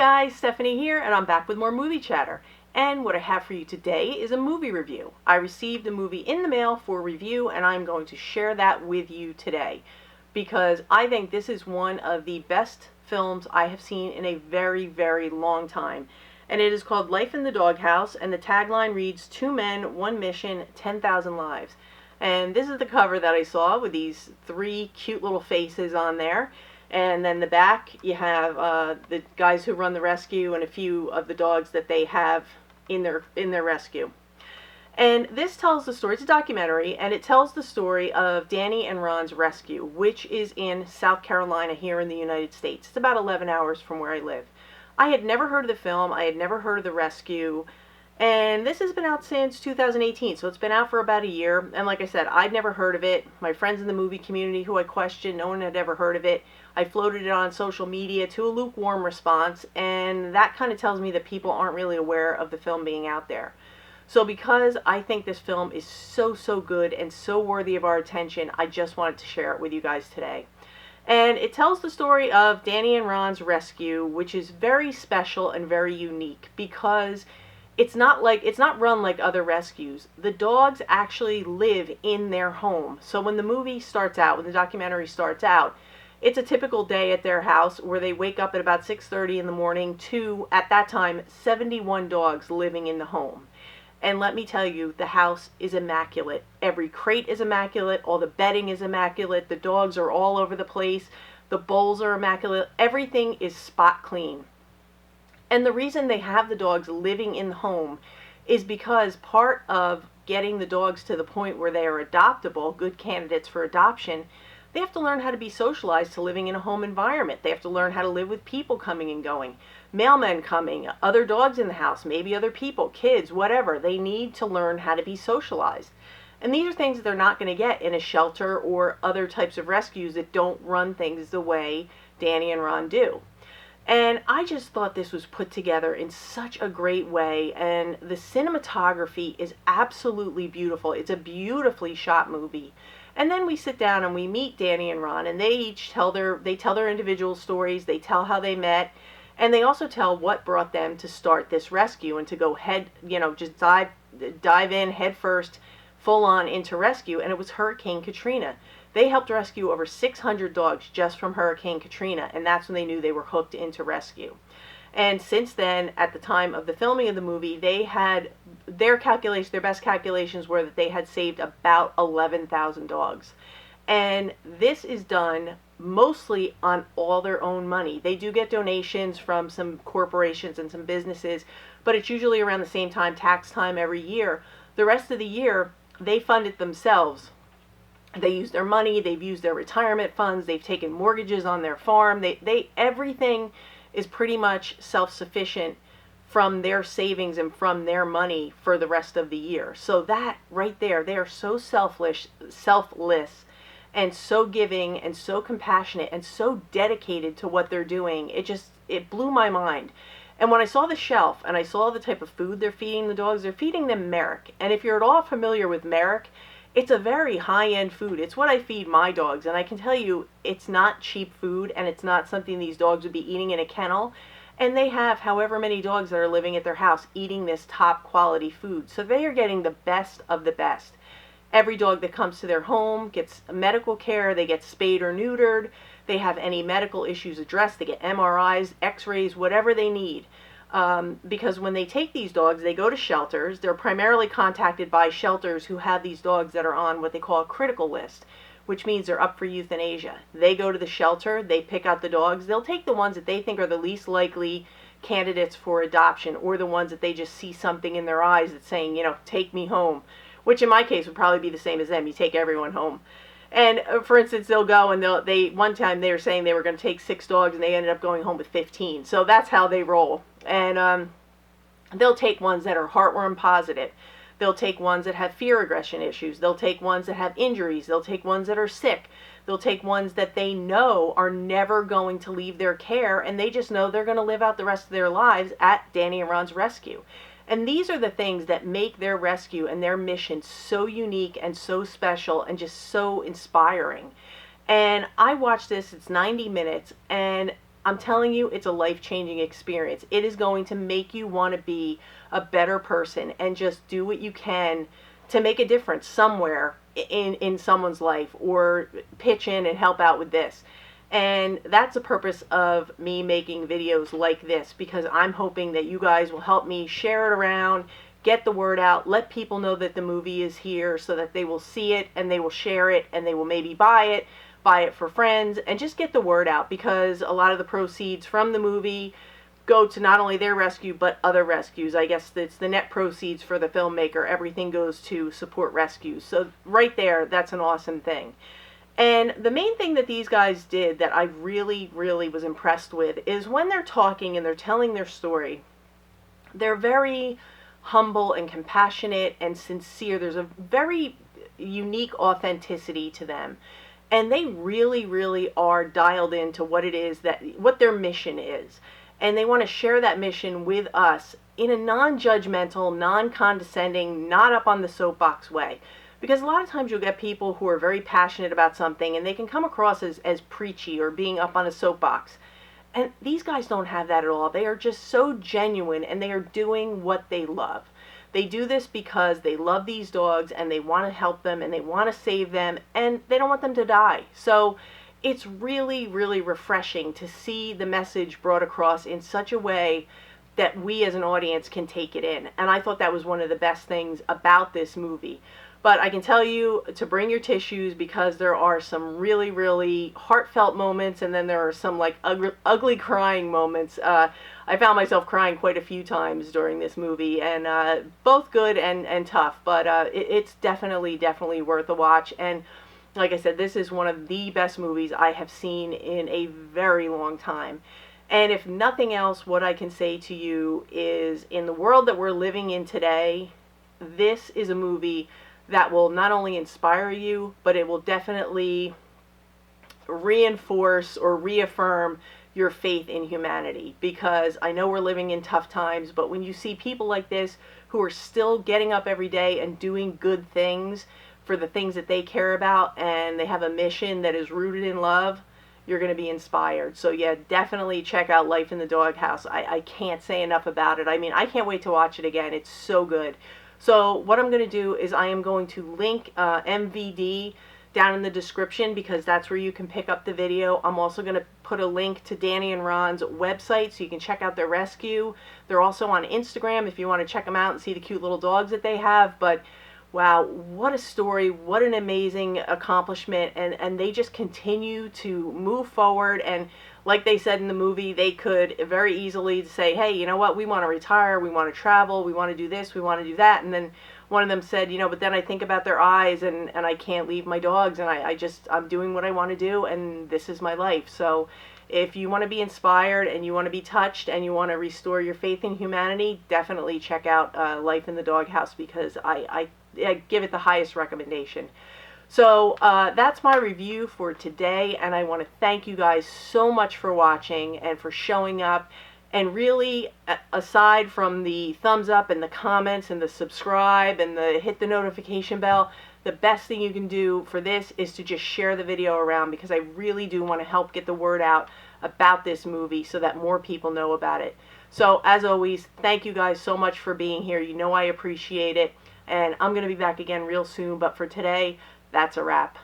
guys, Stephanie here, and I'm back with more movie chatter. And what I have for you today is a movie review. I received a movie in the mail for review, and I'm going to share that with you today because I think this is one of the best films I have seen in a very, very long time. And it is called Life in the Doghouse, and the tagline reads, 2 men, 1 mission, 10,000 lives. And this is the cover that I saw with these 3 cute little faces on there. And then the back, you have the guys who run the rescue and a few of the dogs that they have in their rescue. And this tells the story, it's a documentary, and it tells the story of Danny and Ron's rescue, which is in South Carolina here in the United States. It's about 11 hours from where I live. I had never heard of the film, I had never heard of the rescue, and this has been out since 2018, so it's been out for about a year. And like I said, I'd never heard of it. My friends in the movie community who I questioned, no one had ever heard of it. I floated it on social media to a lukewarm response, and that kind of tells me that people aren't really aware of the film being out there. So because I think this film is so good and so worthy of our attention, I just wanted to share it with you guys today. And it tells the story of Danny and Ron's rescue, which is very special and very unique because it's not run like other rescues. The dogs actually live in their home. So when the movie starts out, when the documentary starts out, it's a typical day at their house where they wake up at about 6:30 in the morning to, at that time, 71 dogs living in the home. And let me tell you, the house is immaculate. Every crate is immaculate. All the bedding is immaculate. The dogs are all over the place. The bowls are immaculate. Everything is spot clean. And the reason they have the dogs living in the home is because part of getting the dogs to the point where they are adoptable, good candidates for adoption, they have to learn how to be socialized to living in a home environment. They have to learn how to live with people coming and going, mailmen coming, other dogs in the house, maybe other people, kids, whatever. They need to learn how to be socialized. And these are things that they're not going to get in a shelter or other types of rescues that don't run things the way Danny and Ron do. And I just thought this was put together in such a great way, and the cinematography is absolutely beautiful. It's a beautifully shot movie. And then we sit down and we meet Danny and Ron, and they each tell their individual stories. They tell how they met, and they also tell what brought them to start this rescue and to go just dive in head first, full on into rescue. And it was Hurricane Katrina. They helped rescue over 600 dogs just from Hurricane Katrina, and that's when they knew they were hooked into rescue. And since then, at the time of the filming of the movie, they had their best calculations were that they had saved about 11,000 dogs. And this is done mostly on all their own money. They do get donations from some corporations and some businesses, but it's usually around the same time, tax time every year. The rest of the year, they fund it themselves. They use their money, they've used their retirement funds, they've taken mortgages on their farm. Everything is pretty much self-sufficient from their savings and from their money for the rest of the year. So that right there, they are so selfless, and so giving and so compassionate and so dedicated to what they're doing. It blew my mind. And when I saw the shelf and I saw the type of food they're feeding the dogs, they're feeding them Merrick. And if you're at all familiar with Merrick, it's a very high-end food. It's what I feed my dogs, and I can tell you it's not cheap food, and it's not something these dogs would be eating in a kennel. And they have however many dogs that are living at their house eating this top-quality food. So they are getting the best of the best. Every dog that comes to their home gets medical care. They get spayed or neutered. They have any medical issues addressed. They get MRIs, X-rays, whatever they need. Because when they take these dogs, they go to shelters. They're primarily contacted by shelters who have these dogs that are on what they call a critical list, which means they're up for euthanasia. They go to the shelter, they pick out the dogs. They'll take the ones that they think are the least likely candidates for adoption, or the ones that they just see something in their eyes that's saying, take me home, which in my case would probably be the same as them. You take everyone home. And for instance, they'll go and one time they were saying they were going to take 6 dogs and they ended up going home with 15. So that's how they roll. And they'll take ones that are heartworm positive. They'll take ones that have fear aggression issues. They'll take ones that have injuries. They'll take ones that are sick. They'll take ones that they know are never going to leave their care, and they just know they're going to live out the rest of their lives at Danny and Ron's rescue. And these are the things that make their rescue and their mission so unique and so special and just so inspiring. And I watched this, it's 90 minutes, and I'm telling you, it's a life-changing experience. It is going to make you want to be a better person and just do what you can to make a difference somewhere in someone's life, or pitch in and help out with this. And that's the purpose of me making videos like this, because I'm hoping that you guys will help me share it around, get the word out, let people know that the movie is here so that they will see it and they will share it and they will maybe buy it for friends, and just get the word out, because a lot of the proceeds from the movie go to not only their rescue but other rescues. I guess it's the net proceeds for the filmmaker. Everything goes to support rescues. So right there, that's an awesome thing. And the main thing that these guys did that I really, really was impressed with is when they're talking and they're telling their story, they're very humble and compassionate and sincere. There's a very unique authenticity to them. And they really, really are dialed into what it is what their mission is. And they want to share that mission with us in a non-judgmental, non-condescending, not up on the soapbox way. Because a lot of times you'll get people who are very passionate about something and they can come across as preachy or being up on a soapbox. And these guys don't have that at all. They are just so genuine, and they are doing what they love. They do this because they love these dogs and they want to help them and they want to save them, and they don't want them to die. So it's really, really refreshing to see the message brought across in such a way that we as an audience can take it in. And I thought that was one of the best things about this movie. But I can tell you to bring your tissues, because there are some really, really heartfelt moments, and then there are some like ugly crying moments. I found myself crying quite a few times during this movie, and both good and tough. But it's definitely worth a watch. And like I said, this is one of the best movies I have seen in a very long time. And if nothing else, what I can say to you is, in the world that we're living in today, this is a movie that will not only inspire you, but it will definitely reinforce or reaffirm your faith in humanity. Because I know we're living in tough times, but when you see people like this who are still getting up every day and doing good things for the things that they care about, and they have a mission that is rooted in love, you're going to be inspired. So yeah, definitely check out Life in the Doghouse. I can't say enough about it. I mean, I can't wait to watch it again. It's so good. So what I'm going to do is I am going to link MVD down in the description, because that's where you can pick up the video. I'm also going to put a link to Danny and Ron's website so you can check out their rescue. They're also on Instagram if you want to check them out and see the cute little dogs that they have. But wow, what a story, what an amazing accomplishment, and they just continue to move forward. And like they said in the movie, they could very easily say, hey, you know what, we want to retire, we want to travel, we want to do this, we want to do that. And then one of them said, you know, but then I think about their eyes, and I can't leave my dogs, and I'm doing what I want to do, and this is my life. So if you want to be inspired and you want to be touched and you want to restore your faith in humanity, definitely check out Life in the Doghouse, because I give it the highest recommendation. So that's my review for today, and I want to thank you guys so much for watching and for showing up. And really, aside from the thumbs up and the comments and the subscribe and the hit the notification bell, the best thing you can do for this is to just share the video around, because I really do want to help get the word out about this movie so that more people know about it. So as always, thank you guys so much for being here. You know I appreciate it. And I'm going to be back again real soon. But for today, that's a wrap.